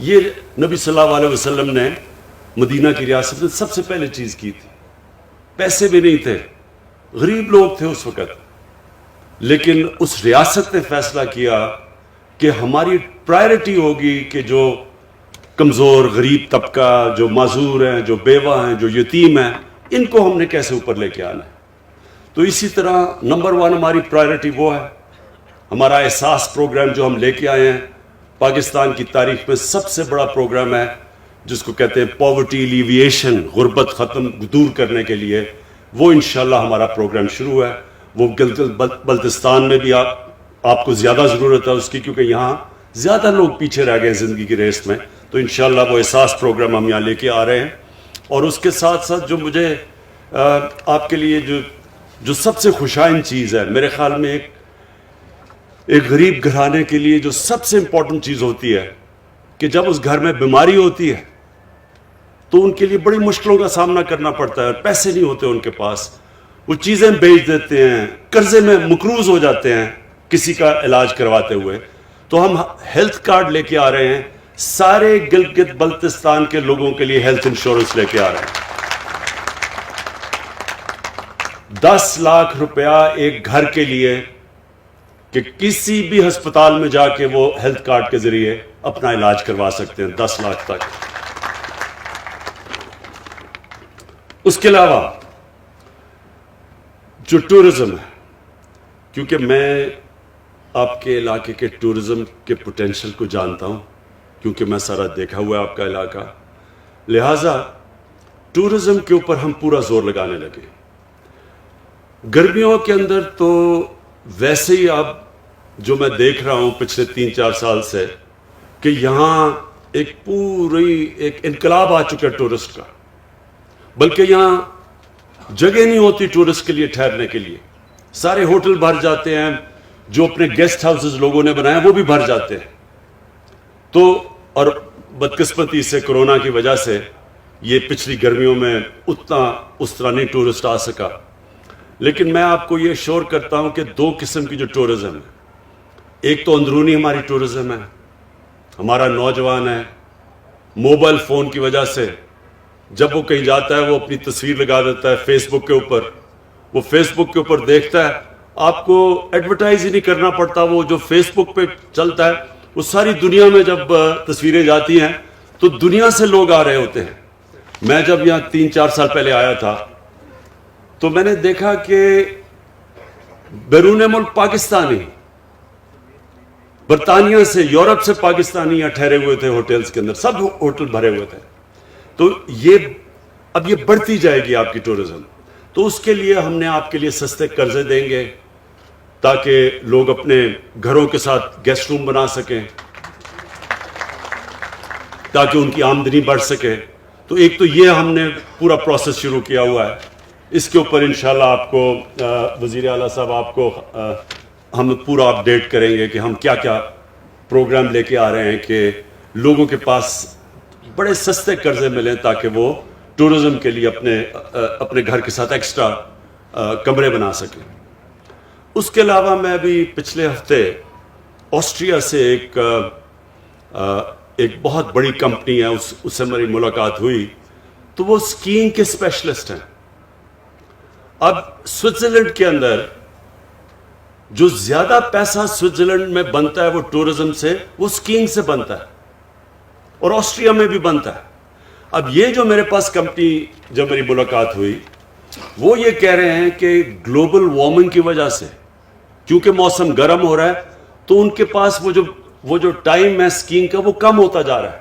یہ نبی صلی اللہ علیہ وسلم نے مدینہ کی ریاست میں سب سے پہلے چیز کی تھی. پیسے بھی نہیں تھے, غریب لوگ تھے اس وقت, لیکن اس ریاست نے فیصلہ کیا کہ ہماری پرائرٹی ہوگی کہ جو کمزور غریب طبقہ, جو معذور ہیں, جو بیوہ ہیں, جو یتیم ہیں, ان کو ہم نے کیسے اوپر لے کے آنا ہے. تو اسی طرح نمبر 1 ہماری پرائرٹی وہ ہے. ہمارا احساس پروگرام جو ہم لے کے آئے ہیں, پاکستان کی تاریخ میں سب سے بڑا پروگرام ہے, جس کو کہتے ہیں پاورٹی ایلیویشن, غربت ختم دور کرنے کے لیے. وہ انشاءاللہ ہمارا پروگرام شروع ہے. وہ گلگت بلتستان میں بھی آپ کو زیادہ ضرورت ہے اس کی, کیونکہ یہاں زیادہ لوگ پیچھے رہ گئے زندگی کی ریس میں. تو انشاءاللہ وہ احساس پروگرام ہم یہاں لے کے آ رہے ہیں. اور اس کے ساتھ ساتھ جو مجھے آپ کے لیے جو سب سے خوشائن چیز ہے, میرے خیال میں ایک غریب گھرانے کے لیے جو سب سے امپورٹنٹ چیز ہوتی ہے کہ جب اس گھر میں بیماری ہوتی ہے تو ان کے لیے بڑی مشکلوں کا سامنا کرنا پڑتا ہے, پیسے نہیں ہوتے ان کے پاس, وہ چیزیں بیچ دیتے ہیں, قرضے میں مقروض ہو جاتے ہیں کسی کا علاج کرواتے ہوئے. تو ہم ہیلتھ کارڈ لے کے آ رہے ہیں, سارے گلگت بلتستان کے لوگوں کے لیے ہیلتھ انشورنس لے کے آ رہے ہیں. 10 لاکھ روپیہ ایک گھر کے لیے کہ کسی بھی ہسپتال میں جا کے وہ ہیلتھ کارڈ کے ذریعے اپنا علاج کروا سکتے ہیں, 10 لاکھ تک. اس کے علاوہ جو ٹورزم ہے, کیونکہ میں آپ کے علاقے کے ٹورزم کے پوٹینشل کو جانتا ہوں, کیونکہ میں سارا دیکھا ہوا ہے آپ کا علاقہ, لہٰذا ٹورزم کے اوپر ہم پورا زور لگانے لگے. گرمیوں کے اندر تو ویسے ہی اب جو میں دیکھ رہا ہوں پچھلے 3-4 سال سے کہ یہاں ایک انقلاب آ چکا ہے ٹورسٹ کا, بلکہ یہاں جگہ نہیں ہوتی ٹورسٹ کے لیے ٹھہرنے کے لیے. سارے ہوٹل بھر جاتے ہیں, جو اپنے گیسٹ ہاؤسز لوگوں نے بنائے وہ بھی بھر جاتے ہیں. تو اور بدقسمتی سے کرونا کی وجہ سے یہ پچھلی گرمیوں میں اس طرح نہیں ٹورسٹ آ سکا. لیکن میں آپ کو یہ شور کرتا ہوں کہ 2 قسم کی جو ٹورزم ہے, ایک تو اندرونی ہماری ٹورزم ہے, ہمارا نوجوان ہے موبائل فون کی وجہ سے جب وہ کہیں جاتا ہے وہ اپنی تصویر لگا دیتا ہے فیس بک کے اوپر, وہ فیس بک کے اوپر دیکھتا ہے, آپ کو ایڈورٹائز ہی نہیں کرنا پڑتا, وہ جو فیس بک پہ چلتا ہے وہ ساری دنیا میں جب تصویریں جاتی ہیں تو دنیا سے لوگ آ رہے ہوتے ہیں. میں جب یہاں 3-4 سال پہلے آیا تھا تو میں نے دیکھا کہ بیرون ملک پاکستانی, برطانیہ سے, یورپ سے پاکستانی یہاں ٹھہرے ہوئے تھے ہوٹلز کے اندر, سب ہوٹل بھرے ہوئے تھے. تو اب یہ بڑھتی جائے گی آپ کی ٹورزم. تو اس کے لیے ہم نے آپ کے لیے سستے قرضے دیں گے تاکہ لوگ اپنے گھروں کے ساتھ گیسٹ روم بنا سکیں, تاکہ ان کی آمدنی بڑھ سکے. تو ایک تو یہ ہم نے پورا پروسیس شروع کیا ہوا ہے. اس کے اوپر انشاءاللہ آپ کو وزیر اعلیٰ صاحب آپ کو ہم پورا اپڈیٹ کریں گے کہ ہم کیا کیا پروگرام لے کے آ رہے ہیں کہ لوگوں کے پاس بڑے سستے قرضے ملیں تاکہ وہ ٹورزم کے لیے اپنے گھر کے ساتھ ایکسٹرا کمرے بنا سکیں. اس کے علاوہ میں ابھی پچھلے ہفتے آسٹریا سے ایک بہت بڑی کمپنی ہے, اس سے ہماری ملاقات ہوئی, تو وہ اسکیئنگ کے اسپیشلسٹ ہیں. اب سوئٹزرلینڈ کے اندر جو زیادہ پیسہ سوئٹزرلینڈ میں بنتا ہے وہ ٹورزم سے, وہ اسکیئنگ سے بنتا ہے, اور آسٹریا میں بھی بنتا ہے. اب یہ جو میرے پاس کمپنی جب میری ملاقات ہوئی وہ یہ کہہ رہے ہیں کہ گلوبل وارمنگ کی وجہ سے کیونکہ موسم گرم ہو رہا ہے تو ان کے پاس وہ جو ٹائم ہے اسکیئنگ کا وہ کم ہوتا جا رہا ہے.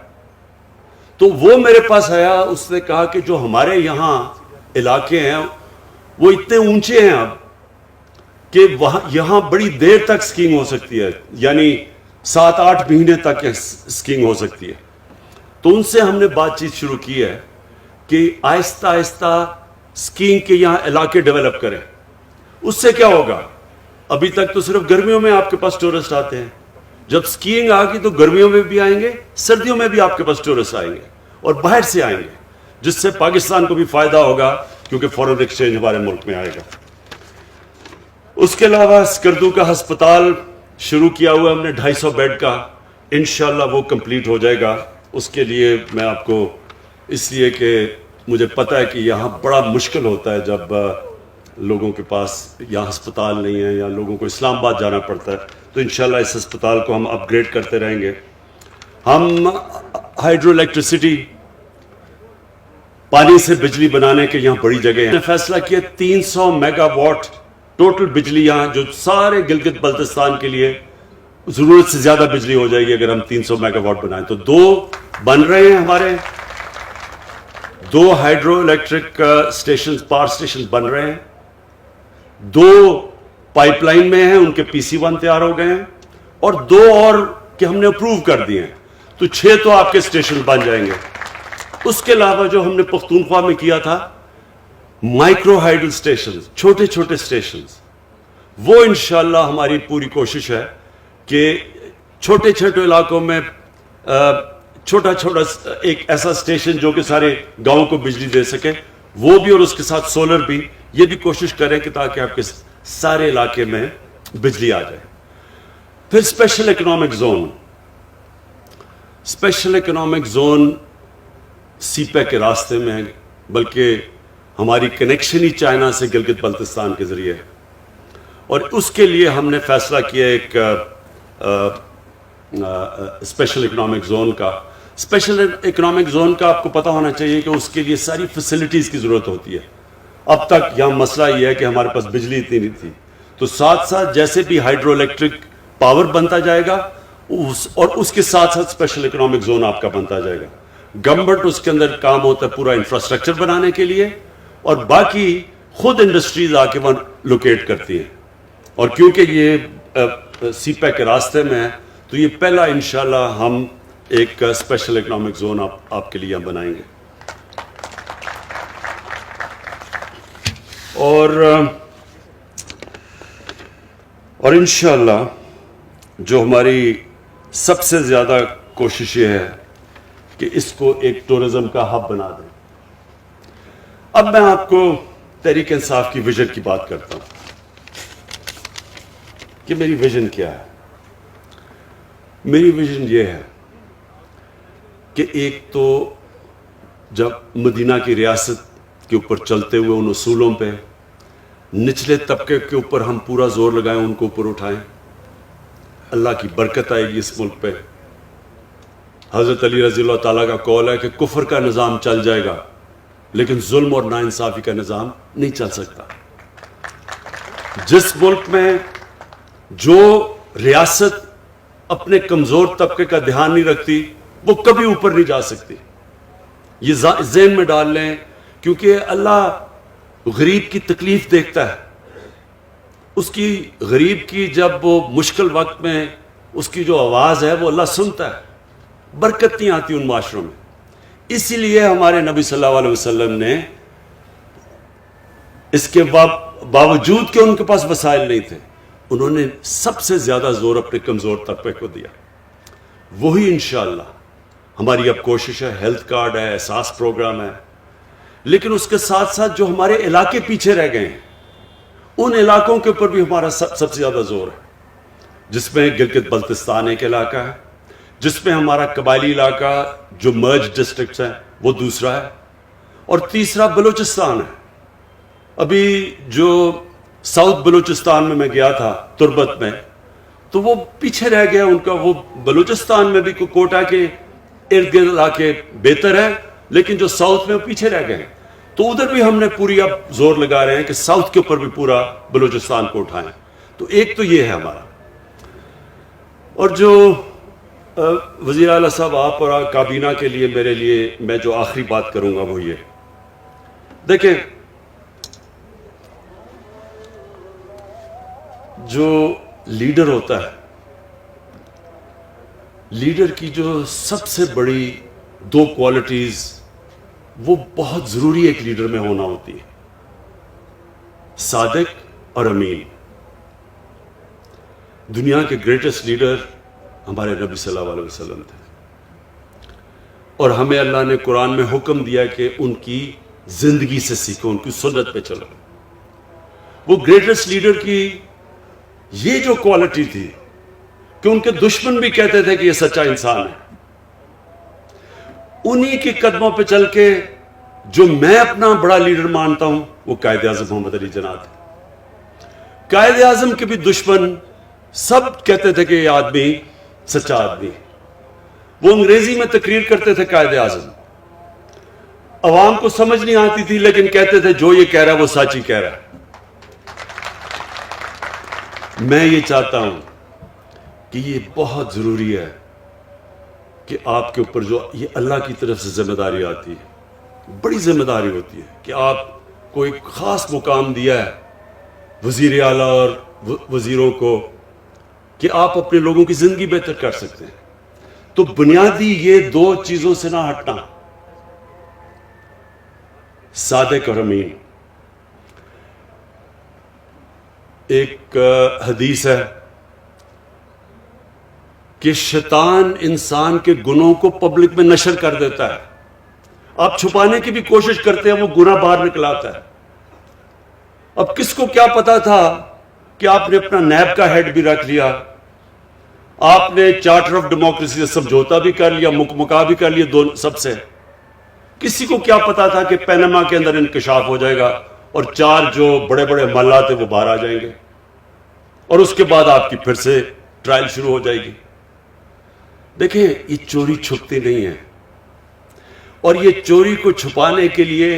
تو وہ میرے پاس آیا, اس نے کہا کہ جو ہمارے یہاں علاقے ہیں وہ اتنے اونچے ہیں اب کہ یہاں بڑی دیر تک اسکیئنگ ہو سکتی ہے, یعنی 7-8 مہینے تک اسکیئنگ ہو سکتی ہے. تو ان سے ہم نے بات چیت شروع کی ہے کہ آہستہ آہستہ اسکیئنگ کے یہاں علاقے ڈیولپ کریں. اس سے کیا ہوگا, ابھی تک تو صرف گرمیوں میں آپ کے پاس ٹورسٹ آتے ہیں, جب اسکیئنگ آ گئی تو گرمیوں میں بھی آئیں گے, سردیوں میں بھی آپ کے پاس ٹورسٹ آئیں گے اور باہر سے آئیں گے, جس سے پاکستان کو بھی فائدہ ہوگا کیونکہ فورن ایکسچینج ہمارے ملک میں آئے گا. اس کے علاوہ سکردو کا ہسپتال شروع کیا ہوا ہم نے 250 بیڈ کا, انشاءاللہ وہ کمپلیٹ ہو جائے گا اس کے لیے میں آپ کو اس لیے کہ مجھے پتہ ہے کہ یہاں بڑا مشکل ہوتا ہے جب لوگوں کے پاس یہاں ہسپتال نہیں ہے یا لوگوں کو اسلام آباد جانا پڑتا ہے، تو انشاءاللہ اس ہسپتال کو ہم اپ گریڈ کرتے رہیں گے. ہم ہائیڈرو الیکٹریسٹی، پانی سے بجلی بنانے کے یہاں بڑی جگہ ہیں. فیصلہ کیا 300 میگا واٹ ٹوٹل بجلی یہاں، جو سارے گلگت بلتستان کے لیے ضرورت سے زیادہ بجلی ہو جائے گی اگر ہم 300 میگا واٹ بنائیں. تو 2 بن رہے ہیں ہمارے، 2 hydroelectric stations, power stations بن رہے ہیں، 2 پائپ لائن میں ہیں، ان کے PC1 تیار ہو گئے ہیں، اور 2 اور کہ ہم نے اپروو کر دیے ہیں. تو 6 تو آپ کے سٹیشن بن جائیں گے. اس کے علاوہ جو ہم نے پختونخوا میں کیا تھا مائکرو ہائیڈل سٹیشنز، چھوٹے چھوٹے سٹیشنز، وہ انشاءاللہ ہماری پوری کوشش ہے کہ چھوٹے چھوٹے علاقوں میں چھوٹا چھوٹا ایک ایسا سٹیشن جو کہ سارے گاؤں کو بجلی دے سکے، وہ بھی، اور اس کے ساتھ سولر بھی. یہ بھی کوشش کریں کہ تاکہ آپ کے سارے علاقے میں بجلی آ جائے. پھر special economic zone. Special economic zone CPEC کے راستے میں ہے، بلکہ ہماری کنیکشن ہی چائنا سے گلگت بلتستان کے ذریعے ہے. اور اس کے لیے ہم نے فیصلہ کیا ایک اسپیشل اکنامک زون کا. اسپیشل اکنامک زون کا آپ کو پتہ ہونا چاہیے کہ اس کے لیے ساری فیسلٹیز کی ضرورت ہوتی ہے. اب تک یہاں مسئلہ یہ ہے کہ ہمارے پاس بجلی اتنی نہیں تھی. تو ساتھ ساتھ جیسے بھی ہائیڈرو الیکٹرک پاور بنتا جائے گا اور اس کے ساتھ ساتھ اسپیشل اکنامک زون آپ کا بنتا جائے گا. گورنمنٹ اس کے اندر کام ہوتا ہے پورا انفراسٹرکچر بنانے کے لیے، اور باقی خود انڈسٹریز آ کے وہاں لوکیٹ کرتی ہیں. اور کیونکہ یہ سی پیک کے راستے میں ہے تو یہ پہلا انشاءاللہ ہم ایک اسپیشل اکنامک زون آپ کے لیے ہم بنائیں گے. اور انشاءاللہ جو ہماری سب سے زیادہ کوشش یہ ہے کہ اس کو ایک ٹورزم کا ہب بنا دیں. اب میں آپ کو تحریک انصاف کی ویژن کی بات کرتا ہوں کہ میری ویژن کیا ہے. میری ویژن یہ ہے کہ ایک تو جب مدینہ کی ریاست کے اوپر چلتے ہوئے ان اصولوں پہ نچلے طبقے کے اوپر ہم پورا زور لگائیں، ان کو اوپر اٹھائیں. اللہ کی برکت آئے گی اس ملک پہ. حضرت علی رضی اللہ تعالیٰ کا قول ہے کہ کفر کا نظام چل جائے گا لیکن ظلم اور ناانصافی کا نظام نہیں چل سکتا. جس ملک میں جو ریاست اپنے کمزور طبقے کا دھیان نہیں رکھتی وہ کبھی اوپر نہیں جا سکتی. یہ ذہن میں ڈال لیں، کیونکہ اللہ غریب کی تکلیف دیکھتا ہے. اس کی غریب کی جب وہ مشکل وقت میں اس کی جو آواز ہے وہ اللہ سنتا ہے. برکت نہیں آتی ان معاشروں میں. اسی لیے ہمارے نبی صلی اللہ علیہ وسلم نے اس کے باوجود کہ ان کے پاس وسائل نہیں تھے، انہوں نے سب سے زیادہ زور اپنے کمزور طبقے کو دیا. وہی انشاءاللہ ہماری اب کوشش ہے. ہیلتھ کارڈ ہے، احساس پروگرام ہے، لیکن اس کے ساتھ ساتھ جو ہمارے علاقے پیچھے رہ گئے ہیں ان علاقوں کے اوپر بھی ہمارا سب سے زیادہ زور ہے، جس میں گلگت بلتستان ایک علاقہ ہے، جس میں ہمارا قبائلی علاقہ جو مرج ڈسٹرکٹس ہیں وہ دوسرا ہے، اور تیسرا بلوچستان ہے. ابھی جو ساؤتھ بلوچستان میں گیا تھا تربت میں، تو وہ پیچھے رہ گیا ان کا. وہ بلوچستان میں بھی کوٹا کے ارد گرد علاقے بہتر ہے، لیکن جو ساؤتھ میں وہ پیچھے رہ گئے. تو ادھر بھی ہم نے پوری اب زور لگا رہے ہیں کہ ساؤتھ کے اوپر بھی پورا بلوچستان کو اٹھائیں. تو ایک تو یہ ہے ہمارا. اور جو وزیر اعلیٰ صاحب آپ اور کابینہ کے لیے میرے لیے میں جو آخری بات کروں گا وہ یہ دیکھیں، جو لیڈر ہوتا ہے، لیڈر کی جو سب سے بڑی 2 کوالٹیز وہ بہت ضروری ایک لیڈر میں ہونا ہوتی ہے: صادق اور امین. دنیا کے گریٹسٹ لیڈر ہمارے نبی صلی اللہ علیہ وسلم تھے، اور ہمیں اللہ نے قرآن میں حکم دیا کہ ان کی زندگی سے سیکھو، ان کی سنت پہ چلو. وہ گریٹسٹ لیڈر کی یہ جو کوالٹی تھی کہ ان کے دشمن بھی کہتے تھے کہ یہ سچا انسان ہے. انہی کے قدموں پہ چل کے جو میں اپنا بڑا لیڈر مانتا ہوں وہ قائد اعظم محمد علی جناح تھے. قائد اعظم کے بھی دشمن سب کہتے تھے کہ یہ آدمی سچا آدمی ہے. وہ انگریزی میں تقریر کرتے تھے قائد اعظم, عوام کو سمجھ نہیں آتی تھی لیکن کہتے تھے جو یہ کہہ رہا ہے وہ سچ ہی کہہ رہا ہے. میں یہ چاہتا ہوں کہ یہ بہت ضروری ہے کہ آپ کے اوپر جو یہ اللہ کی طرف سے ذمہ داری آتی ہے, بڑی ذمہ داری ہوتی ہے کہ آپ کو ایک خاص مقام دیا ہے وزیر اعلیٰ اور وزیروں کو کہ آپ اپنے لوگوں کی زندگی بہتر کر سکتے ہیں. تو بنیادی یہ دو چیزوں سے نہ ہٹنا, صادق اور امین. ایک حدیث ہے کہ شیطان انسان کے گناہوں کو پبلک میں نشر کر دیتا ہے. آپ چھپانے کی بھی کوشش کرتے ہیں, وہ گناہ باہر نکل آتا ہے. اب کس کو کیا پتا تھا کہ آپ نے اپنا نیب کا ہیڈ بھی رکھ لیا, آپ نے چارٹر آف ڈیموکریسی سے سمجھوتا بھی کر لیا, مکمکا بھی کر لیا دونوں سب سے. کسی کو کیا پتا تھا کہ پیناما کے اندر انکشاف ہو جائے گا اور 4 جو بڑے بڑے محلات ہیں وہ باہر آ جائیں گے اور اس کے بعد آپ کی پھر سے ٹرائل شروع ہو جائے گی. دیکھیں یہ چوری چھپتی نہیں ہے, اور یہ چوری کو چھپانے کے لیے,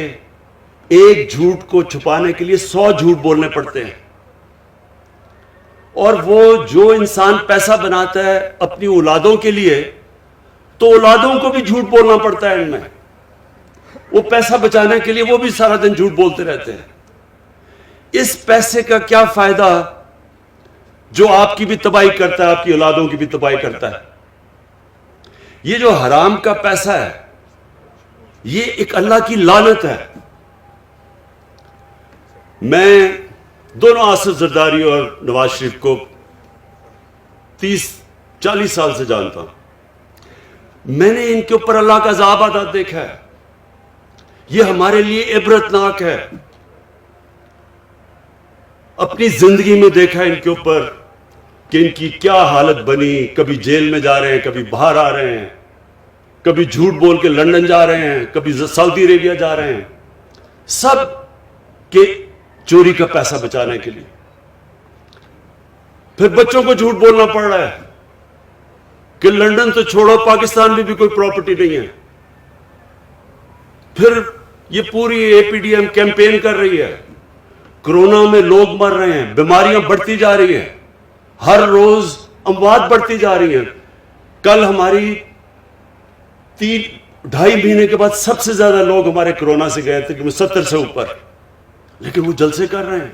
ایک جھوٹ کو چھپانے کے لیے 100 جھوٹ بولنے پڑتے ہیں. اور وہ جو انسان پیسہ بناتا ہے اپنی اولادوں کے لیے, تو اولادوں کو بھی جھوٹ بولنا پڑتا ہے. ان میں وہ پیسہ بچانے کے لیے وہ بھی سارا دن جھوٹ بولتے رہتے ہیں. اس پیسے کا کیا فائدہ جو آپ کی بھی تباہی کرتا ہے, آپ کی اولادوں کی بھی تباہی کرتا ہے. یہ جو حرام کا پیسہ ہے یہ ایک اللہ کی لعنت ہے. میں دونوں آصف زرداری اور نواز شریف کو 30-40 سال سے جانتا ہوں. میں نے ان کے اوپر اللہ کا عذاب آتا دیکھا ہے. یہ ہمارے لیے عبرتناک ہے. اپنی زندگی میں دیکھا ان کے اوپر کہ ان کی کیا حالت بنی. کبھی جیل میں جا رہے ہیں, کبھی باہر آ رہے ہیں, کبھی جھوٹ بول کے لندن جا رہے ہیں, کبھی سعودی عربیہ جا رہے ہیں, سب کے چوری کا پیسہ بچانے کے لیے. پھر بچوں کو جھوٹ بولنا پڑ رہا ہے کہ لندن تو چھوڑو, پاکستان میں بھی کوئی پراپرٹی نہیں ہے. پھر یہ پوری اے پی ڈی ایم کیمپین کر رہی ہے. کرونا میں لوگ مر رہے ہیں, بیماریاں بڑھتی جا رہی ہیں, ہر روز اموات بڑھتی جا رہی ہیں. کل ہماری 3-2.5 مہینے کے بعد سب سے زیادہ لوگ ہمارے کرونا سے گئے تھے, 70 سے اوپر. لیکن وہ جلسے کر رہے ہیں.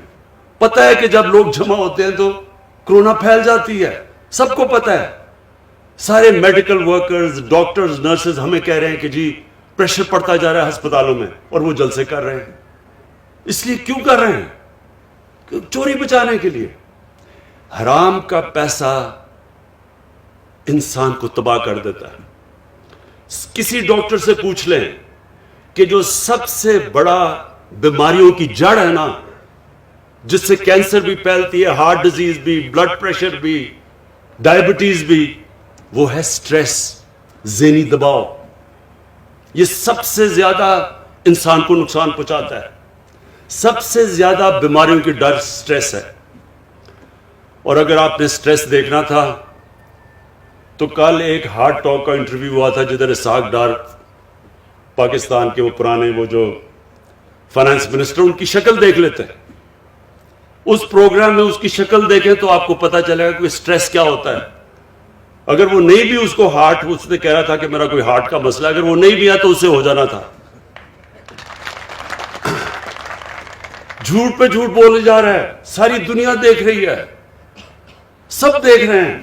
پتہ ہے کہ جب لوگ جمع ہوتے ہیں تو کرونا پھیل جاتی ہے, سب کو پتہ ہے. سارے میڈیکل ورکرز, ڈاکٹرز, نرسز ہمیں کہہ رہے ہیں کہ جی پریشر پڑتا جا رہا ہے ہسپتالوں میں, اور وہ جلسے کر رہے ہیں. اس لیے کیوں کر رہے ہیں؟ چوری بچانے کے لیے. حرام کا پیسہ انسان کو تباہ کر دیتا ہے. کسی ڈاکٹر سے پوچھ لیں کہ جو سب سے بڑا بیماریوں کی جڑ ہے نا, جس سے کینسر بھی پھیلتی ہے, ہارٹ ڈیزیز بھی, بلڈ پریشر بھی, ڈائبٹیز بھی, وہ ہے سٹریس, ذہنی دباؤ. یہ سب سے زیادہ انسان کو نقصان پہنچاتا ہے. سب سے زیادہ بیماریوں کی ڈر سٹریس ہے. اور اگر آپ نے سٹریس دیکھنا تھا تو کل ایک ہارٹ ٹاک کا انٹرویو ہوا تھا جدھر اسحاق ڈار, پاکستان کے وہ پرانے وہ جو فائنانس منسٹر, ان کی شکل دیکھ لیتے ہیں. اس پروگرام میں اس کی شکل دیکھیں تو آپ کو پتا چلے گا کہ سٹریس کیا ہوتا ہے. اگر وہ نہیں بھی اس کو ہارٹ, اس نے کہہ رہا تھا کہ میرا کوئی ہارٹ کا مسئلہ, اگر وہ نہیں بھی آیا تو اسے ہو جانا تھا. جھوٹ پہ جھوٹ بولے جا رہا ہے, ساری دنیا دیکھ رہی ہے, سب دیکھ رہے ہیں.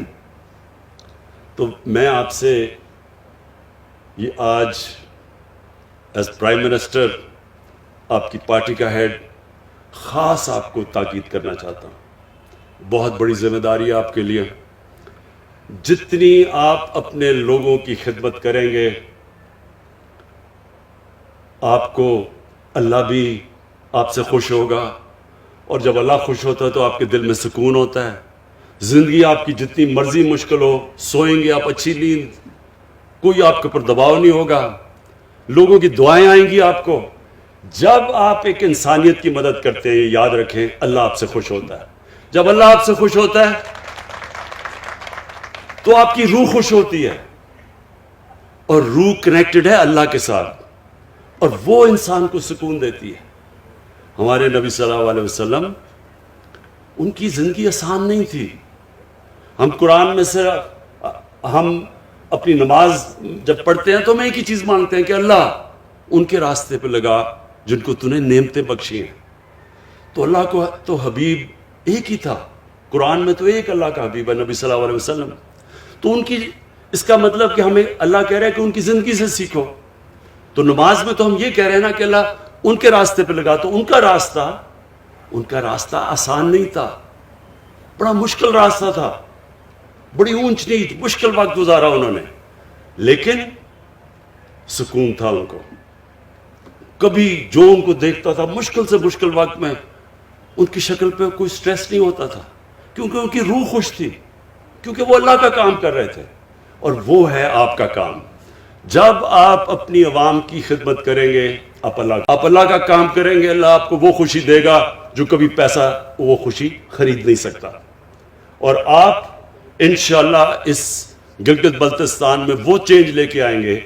تو میں آپ سے یہ آج ایز پرائم منسٹر, آپ کی پارٹی کا ہیڈ, خاص آپ کو تاکید کرنا چاہتا ہوں. بہت بڑی ذمہ داری ہے آپ کے لیے. جتنی آپ اپنے لوگوں کی خدمت کریں گے, آپ کو اللہ بھی آپ سے خوش ہوگا, اور جب اللہ خوش ہوتا ہے تو آپ کے دل میں سکون ہوتا ہے. زندگی آپ کی جتنی مرضی مشکل ہو, سوئیں گے آپ اچھی نیند, کوئی آپ کے اوپر دباؤ نہیں ہوگا. لوگوں کی دعائیں آئیں گی آپ کو. جب آپ ایک انسانیت کی مدد کرتے ہیں یاد رکھیں اللہ آپ سے خوش ہوتا ہے. جب اللہ آپ سے خوش ہوتا ہے تو آپ کی روح خوش ہوتی ہے, اور روح کنیکٹڈ ہے اللہ کے ساتھ, اور وہ انسان کو سکون دیتی ہے. ہمارے نبی صلی اللہ علیہ وسلم, ان کی زندگی آسان نہیں تھی. ہم قرآن میں سے ہم اپنی نماز جب پڑھتے ہیں تو ہم ایک ہی چیز مانگتے ہیں کہ اللہ ان کے راستے پہ لگا جن کو تو نے نعمتیں بخشی ہیں. تو اللہ کو تو حبیب ایک ہی تھا, قرآن میں تو ایک اللہ کا حبیب ہے نبی صلی اللہ علیہ وسلم. تو ان کی, اس کا مطلب کہ ہمیں اللہ کہہ رہا ہے کہ ان کی زندگی سے سیکھو. تو نماز میں تو ہم یہ کہہ رہے ہیں نا کہ اللہ ان کے راستے پہ لگا. تو ان کا راستہ آسان نہیں تھا, بڑا مشکل راستہ تھا, بڑی اونچ نیچ مشکل وقت گزارا انہوں نے, لیکن سکون تھا ان کو. کبھی جو ان کو دیکھتا تھا مشکل سے مشکل وقت میں ان کی شکل پہ کوئی سٹریس نہیں ہوتا تھا, کیونکہ ان کی روح خوش تھی, کیونکہ وہ اللہ کا کام کر رہے تھے. اور وہ ہے آپ کا کام. جب آپ اپنی عوام کی خدمت کریں گے, آپ اللہ کا کام کریں گے, اللہ آپ کو وہ خوشی دے گا جو کبھی پیسہ وہ خوشی خرید نہیں سکتا. اور آپ انشاءاللہ اس گلگت بلتستان میں وہ چینج لے کے آئیں گے.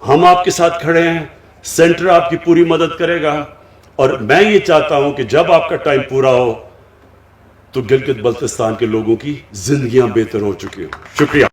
ہم آپ کے ساتھ کھڑے ہیں, سینٹر آپ کی پوری مدد کرے گا, اور میں یہ چاہتا ہوں کہ جب آپ کا ٹائم پورا ہو تو گلگت بلتستان کے لوگوں کی زندگیاں بہتر ہو چکی ہوں. شکریہ.